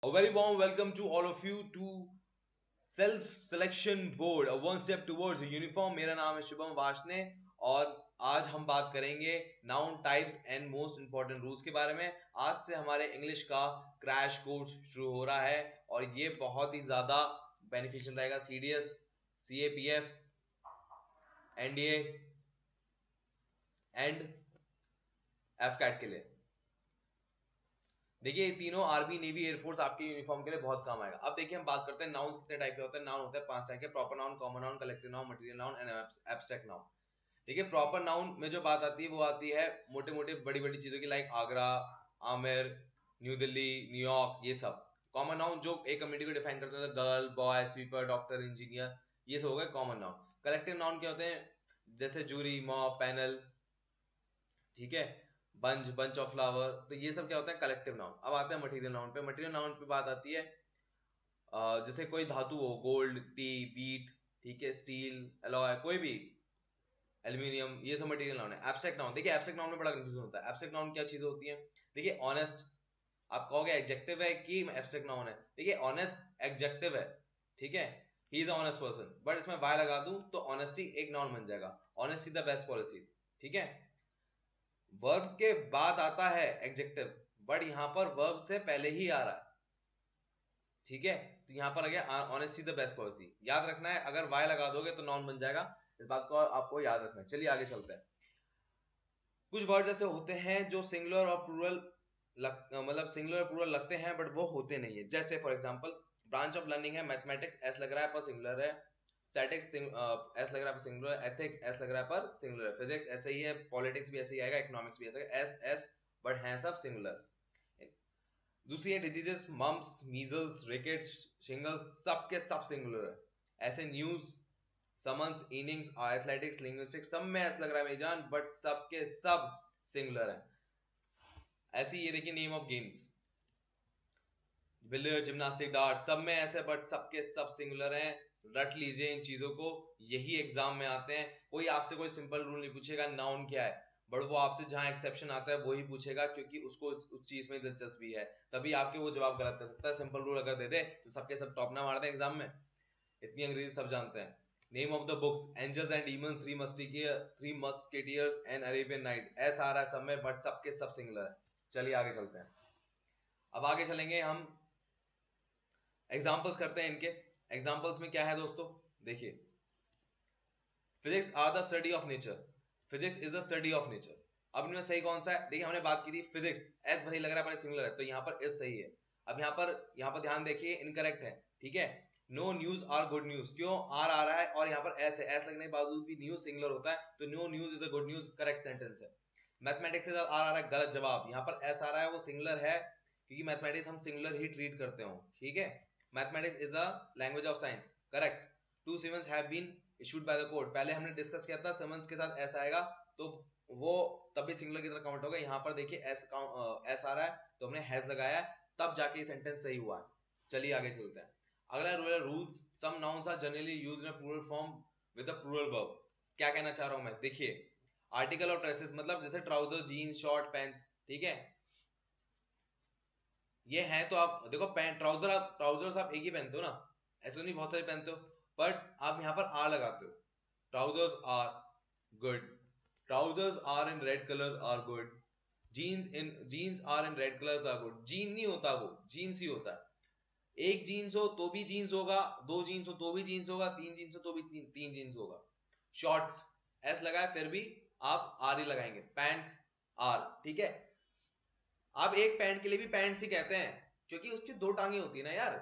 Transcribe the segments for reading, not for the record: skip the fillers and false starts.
A very warm welcome to all of you to Self Selection Board, a one step towards a uniform. मेरा नाम है शुभम वाशने और आज हम बात करेंगे noun types and most important rules के बारे में। आज से हमारे इंग्लिश का क्रैश कोर्स शुरू हो रहा है और ये बहुत ही ज्यादा बेनिफिशियल रहेगा CDS, CAPF, NDA and AFCAT के लिए। देखिए ये तीनों आर्मी, नेवी, एयरफोर्स आपके यूनिफॉर्म के लिए बहुत काम आएगा। अब देखिए हम बात करते हैं नाउन्स कितने टाइप के होते हैं। नाउन होते हैं 5 टाइप के: proper noun, common noun, collective noun, material noun and abstract noun. देखिए प्रॉपर नाउन में जो बात आती है वो आती है मोटे मोटे बड़ी बड़ी चीजों की, like Agra, Aamir, new Delhi, New York, ये सब। कॉमन नाउन जो एक कम्युनिटी को डिफाइन करते हैं, girl, boy, sweeper, doctor, engineer, ये सब हो गए कॉमन नाउन। कलेक्टिव नाउन क्या होते हैं? जैसे जूरी, मॉब, पैनल, ठीक है, बंच, बंच ऑफ फ्लावर, तो ये सब क्या होता है? Collective noun. अब आते हैं मटेरियल नाउन पे। मटेरियल नाउन पे बात आती है जैसे कोई धातु हो, गोल्ड, टी, बीट, ठीक है, स्टील, अलॉय, कोई भी, एल्यूमिनियम, ये सब मटेरियल नाउन है। एब्स्ट्रैक्ट नाउन, देखिए एब्स्ट्रैक्ट नाउन में बड़ा कंफ्यूजन होता है। एब्स्ट्रैक्ट नाउन क्या चीजें होती हैं? देखिए ऑनेस्ट, आप कहोगे एडजेक्टिव है कि एब्स्ट्रैक्ट नाउन है? देखिए ऑनेस्ट एडजेक्टिव है, ठीक है, he is a honest person, but इसमें वाई लगा दूं तो ऑनेस्टी एक नाउन बन जाएगा। ऑनेस्टी द बेस्ट पॉलिसी, ठीक है। वर्ब के बाद आता है एडजेक्टिव, बट यहां पर वर्ब से पहले ही आ रहा है, ठीक है। तो यहां पर आ गया ऑनेस्टी द बेस्ट पॉलिसी। याद रखना है, अगर वाई लगा दोगे तो नॉन बन जाएगा। इस बात को आपको याद रखना है। चलिए आगे चलते हैं। कुछ वर्ड्स ऐसे होते हैं जो सिंगुलर और प्लूरल मतलब सिंगुलर और प्लूरल लगते हैं बट वो होते नहीं है। जैसे for example branch of learning है, मैथमेटिक्स एस लग रहा है पर सिंगुलर है, स्टैटिक्स एस लग रहा है पर सिंगुलर है, एथिक्स एस लग रहा है पर सिंगुलर है, फिजिक्स ऐसे ही है, पॉलिटिक्स भी ऐसे ही आएगा, इकोनॉमिक्स भी ऐसे आएगा, एस एस, बट हैं सब सिंगुलर। दूसरी है diseases, mumps, measles, rickets, shingles, सब के सब सिंगुलर है। ऐसे news, summons, innings, athletics, linguistics, सब में ऐसा लग रहा है मेरी जान, बट सब के सब सिंगुलर है। ऐसी ये देखिए name of games, billiard, gymnastic, dart, सब में ऐसे बट सबके सब सिंगुलर हैं। रट लीजिए इन चीजों को, यही एग्जाम में आते हैं। कोई आपसे कोई सिंपल रूल नहीं पूछेगा नाउन क्या है, बट वो आपसे जहां एक्सेप्शन आता है वही पूछेगा, क्योंकि उसको उस चीज में दिलचस्पी है, तभी आपके वो जवाब गलत कर सकता है। सिंपल रूल अगर दे दे तो सबके सब टॉप ना मार दे एग्जाम में। इतनी अंग्रेजी सब जानते हैं। Name of the books, angels and demons, three musketeers and Arabian nights, ऐसा आ रहा है सब में, बट सबके सब सिंगुलर है। चलिए आगे चलते हैं। अब आगे चलेंगे हम, एग्जाम्पल्स करते हैं इनके। एग्जाम्पल्स में क्या है दोस्तों? देखिए, physics are the study of nature, physics is the study of nature. अब इनमें सही कौन सा है? देखिए हमने बात की थी फिजिक्स, एस भले लग रहा है पर सिमिलर है, तो यहाँ पर एस सही है। अब यहाँ पर ध्यान देखिए, इनकरेक्ट है, ठीक है। No news are good news, क्यों आर आ रहा है और यहाँ पर एस है, एस लगने के बावजूद भी न्यूज सिंगुलर होता है, तो no news is a good news, correct sentence है। मैथमेटिक्स से आर आ रहा है, गलत जवाब। यहाँ पर एस आ रहा है, वो सिंगुलर है, क्योंकि मैथमेटिक्स हम सिंगुलर ही ट्रीट करते हो, ठीक है। Mathematics is a language of science, correct. Two summons have been issued by the court, पहले हमने डिस्कस किया था, समन्स के साथ एस आएगा तो वो तभी सिंगुलर की तरह काउंट होगा। यहाँ पर देखिए एस एस आ रहा है तो हमने हैज लगाया, तब जाके ये सेंटेंस सही हुआ है। चलिए आगे चलते हैं। अगला रूल है rules. Some nouns are generally used in plural form with a plural verb. क्या कहना चाह रहा हूं मैं? देखिए आर्टिकल और ड्रेसेस, मतलब जैसे ट्राउजर, जीन्स, शॉर्ट, पैंट्स, ठीक है, ये है तो आप देखो पैंट, ट्राउजर, आप ट्राउजर्स आप एक ही पहनते हो ना, ऐसे तो नहीं बहुत सारे पहनते हो, बट आप यहाँ पर आर लगाते हो। Trousers are good, trousers are in red colours are good, jeans are in red colours are good. Jean नहीं होता, वो जीन्स ही होता है। एक जीन्स हो तो भी जीन्स होगा, दो जीन्स हो तो भी जीन्स होगा, तीन जीन्स हो तो भी तीन जीन्स होगा। शॉर्ट्स एस लगाए फिर भी आप आर ही लगाएंगे। पैंट्स आर, ठीक है। आप एक पैंट के लिए भी पैंट्स ही कहते हैं, क्योंकि उसकी दो टांगे होती है ना यार।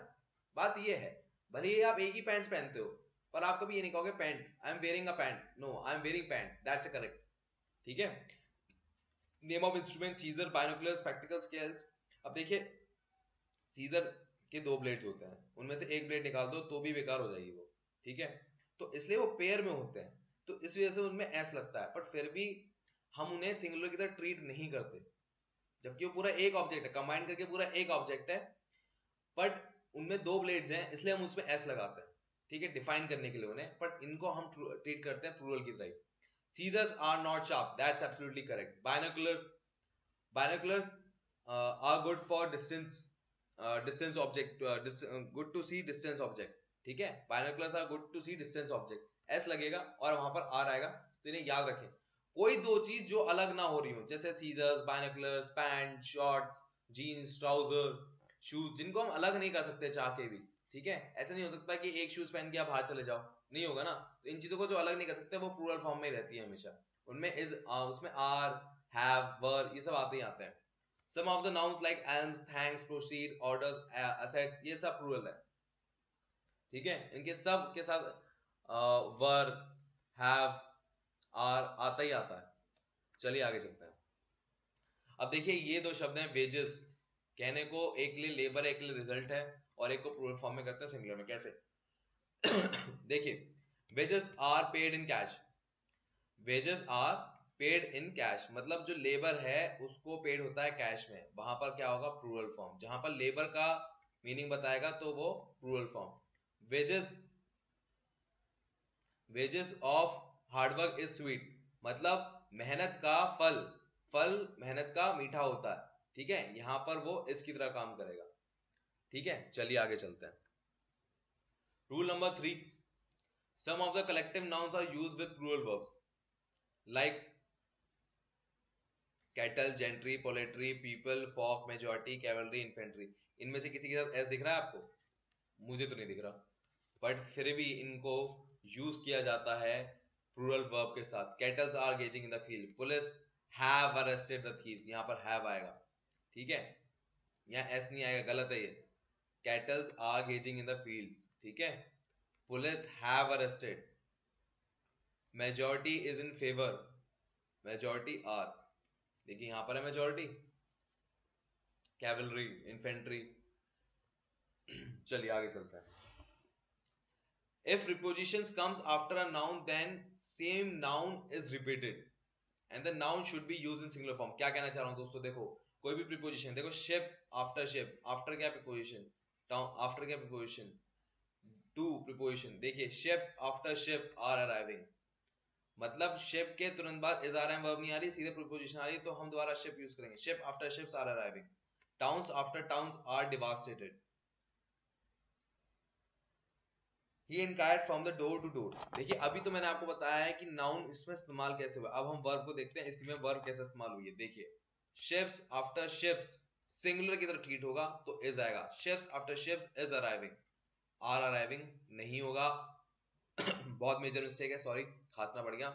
बात ये है, भले ही आप एक ही पैंट्स पहनते हो, पर आप कभी ये नहीं कहोगे pant, I am wearing a pant, no, I am wearing pants, that's correct, ठीक है। Name of instrument, scissor, binocular, spectacle, scales. अब देखिए सीजर के दो ब्लेड्स होते हैं, उनमें से एक ब्लेड निकाल दो तो भी बेकार हो जाएगी वो, ठीक है। तो इसलिए वो पेयर में होते हैं, तो इस वजह से उनमें एस लगता है, पर फिर भी हम उन्हें सिंगुलर की तरह ट्रीट नहीं करते, जबकि वो पूरा एक ऑब्जेक्ट है, कंबाइन करके पूरा एक ऑब्जेक्ट है, बट उनमें दो ब्लेड्स हैं इसलिए हम उसमें एस लगाते हैं, ठीक है, डिफाइन करने के लिए उन्हें, बट इनको हम ट्रीट करते हैं प्लूरल की तरह। Scissors are not sharp, that's absolutely correct. Binoculars, binoculars are good for distance distance object, good to see distance object, ठीक है, binoculars are good to see distance object, S लगेगा और वहां पर आर आएगा, तो इन्हें याद रखें। कोई दो चीज जो अलग ना हो रही हो, जैसे scissors, binoculars, pant, shorts, jeans, trouser, shoes, जिनको हम अलग नहीं कर सकते चाह के भी, ठीक है, ऐसा नहीं हो सकता कि एक शूज पहन के आप बाहर चले जाओ, नहीं होगा ना। तो इन चीजों को जो अलग नहीं कर सकते वो प्लूरल फॉर्म में रहती है हमेशा, उनमें इज, उसमें आर, हैव, वर, ये सब आते ही आते हैं। Some of the nouns like alms, thanks, proceed, orders, assets, ये सब plural है, ठीक है, इनके सब के साथ were, have, are आता ही आता है। चलिए आगे चलते हैं। अब देखिए ये दो शब्द हैं वेजेस, कहने को एक के लिए लेबर है, एक के लिए रिजल्ट है, और एक को प्लूरल फॉर्म में करते हैं सिंगुलर में, कैसे? देखिए wages are paid in cash, wages are paid in cash, मतलब जो लेबर है उसको पेड होता है कैश में, वहां पर क्या होगा? Plural form. जहां पर लेबर का मीनिंग बताएगा तो वो plural form. Wages, wages of hard work is sweet, मतलब मेहनत का फल, फल मेहनत का मीठा होता है, ठीक है, यहां पर वो इसकी तरह काम करेगा, ठीक है। चलिए आगे चलते हैं। Rule number 3, some of the collective nouns are used with plural verbs like cattle, gentry, poultry, people, folk, majority, cavalry, infantry. इनमें से किसी के साथ एस दिख रहा है आपको? मुझे तो नहीं दिख रहा, बट फिर भी इनको यूज किया जाता है प्लूरल वर्ब के साथ। Cattles are grazing in the field, police have arrested the thieves, यहां पर हैव आएगा, ठीक है, यहां एस नहीं आएगा, गलत है ये। Cattles are grazing in the fields, ठीक है, police have arrested, majority is in favour, majority are, देखिए यहां पर है मेजॉरिटी, कैवलरी, इन्फेंट्री। चलिए आगे चलते हैं। If prepositions comes after a noun, then same noun is repeated and the noun should be used in singular form। क्या कहना चाह रहा हूं दोस्तों? देखो कोई भी preposition, देखो ship, after ship, after क्या preposition, after क्या preposition, to preposition, देखिए ship, after ship are arriving, मतलब ship के तुरंत बाद is rm verb नहीं आ रही, सीधे preposition आ रही, तो हम दोबारा ship यूज करेंगे, ship after ships are arriving, towns after towns are devastated, He inquired from the door to door। देखिए अभी तो मैंने आपको बताया है कि नाउन इसमें इस्तेमाल कैसे हुआ, अब हम वर्ब को देखते हैं इसमें वर्ब कैसे इस्तेमाल हुई है। देखिए ships after ships सिंगुलर की तरह ट्रीट होगा तो इज आएगा, ships after ships is arriving, are arriving नहीं होगा बहुत मेजर मिस्टेक है, सॉरी, खांसना पड़ गया।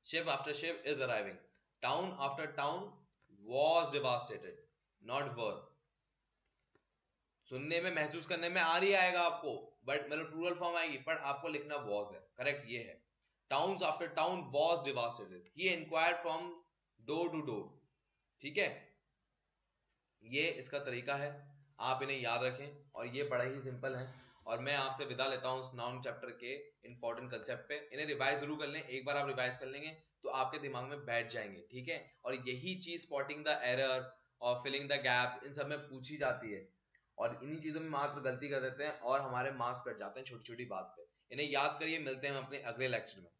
ship after ship is arriving, town after town was devastated, not were। सुनने में, महसूस करने में आ रही आएगा आपको, बट मतलब प्लूरल फॉर्म आएगी, पर आपको लिखना was है, करेक्ट ये है। Towns after town was devastated, he inquired from door to door, ठीक है, ये इसका तरीका है, आप इन्हें याद रखें और ये बड़ा ही सिंपल है। और मैं आपसे विदा लेता हूं उस नाउन चैप्टर के इंपॉर्टेंट कंसेप्ट पे। इन्हें रिवाइज जरूर कर लें, एक बार आप रिवाइज कर लेंगे तो आपके दिमाग में बैठ जाएंगे, ठीक है। और यही चीज स्पॉटिंग द एरर और फिलिंग द गैप्स इन सब में पूछी जाती है, और इन्हीं चीजों में मात्र गलती कर देते हैं और हमारे मार्क्स कट जाते हैं छोटी छोटी बात पे। इन्हें याद करिए, मिलते हैं हम अपने अगले लेक्चर में।